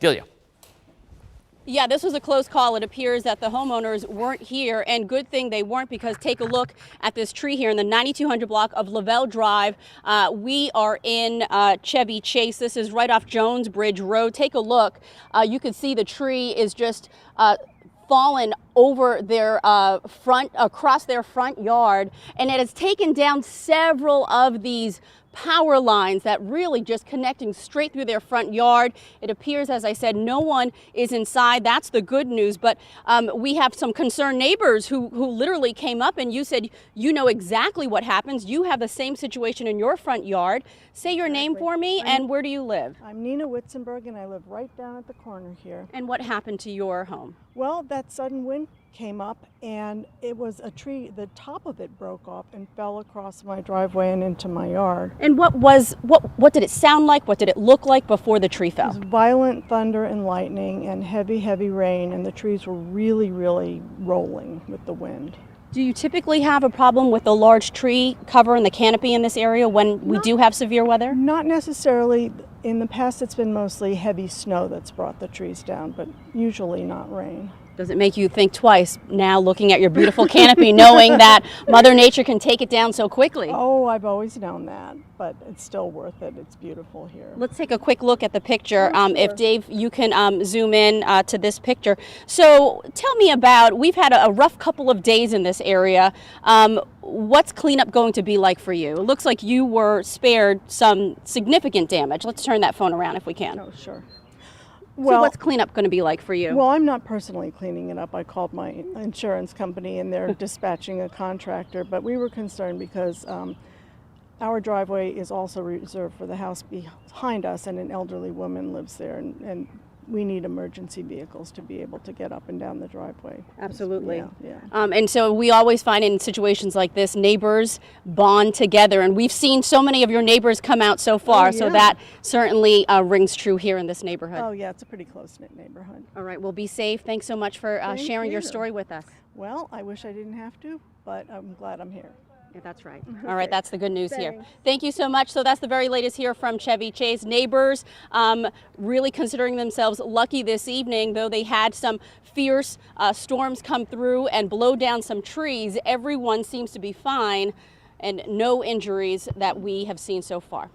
Delia. Yeah, this was a close call. It appears that the homeowners weren't here, and good thing they weren't, because take a look at this tree here in the 9200 block of Lavelle Drive. We are in Chevy Chase. This is right off Jones Bridge Road. Take a look. You can see the tree is just fallen over their across their front yard, and it has taken down several of these power lines that really just connecting straight through their front yard. It appears, as I said, no one is inside. That's the good news, but we have some concerned neighbors who literally came up, and you said you know exactly what happens. You have the same situation in your front yard. Say your name for me, and where do you live? I'm Nina Witzenberg, and I live right down at the corner here. And what happened to your home? Well, that sudden wind came up, and it was a tree, the top of it broke off and fell across my driveway and into my yard. And what did it sound like? What did it look like before the tree fell? It was violent thunder and lightning and heavy rain, and the trees were really rolling with the wind. Do you typically have a problem with the large tree cover and the canopy in this area when we do have severe weather? Not necessarily. In the past, it's been mostly heavy snow that's brought the trees down, but usually not rain. Does it make you think twice now, looking at your beautiful canopy, knowing that Mother Nature can take it down so quickly? Oh, I've always known that, but it's still worth it. It's beautiful here. Let's take a quick look at the picture. Oh, sure. If Dave, you can zoom in to this picture. So tell me about, we've had a rough couple of days in this area. What's cleanup going to be like for you? It looks like you were spared some significant damage. Let's turn that phone around if we can. Oh, sure. So what's cleanup going to be like for you? Well, I'm not personally cleaning it up. I called my insurance company, and they're dispatching a contractor. But we were concerned because our driveway is also reserved for the house behind us, and an elderly woman lives there, and we need emergency vehicles to be able to get up and down the driveway. Absolutely. Yeah. And so we always find in situations like this, neighbors bond together, and we've seen so many of your neighbors come out so far, Oh, yeah. so that certainly rings true here in this neighborhood. Oh, yeah, it's a pretty close-knit neighborhood. All right, well, be safe. Thanks so much for Thank sharing your you. story with us. Well, I wish I didn't have to, but I'm glad I'm here. Yeah, that's right. All right, that's the good news here. Thanks. Thank you so much. So that's the very latest here from Chevy Chase. Neighbors really considering themselves lucky this evening, though they had some fierce storms come through and blow down some trees. Everyone seems to be fine and no injuries that we have seen so far.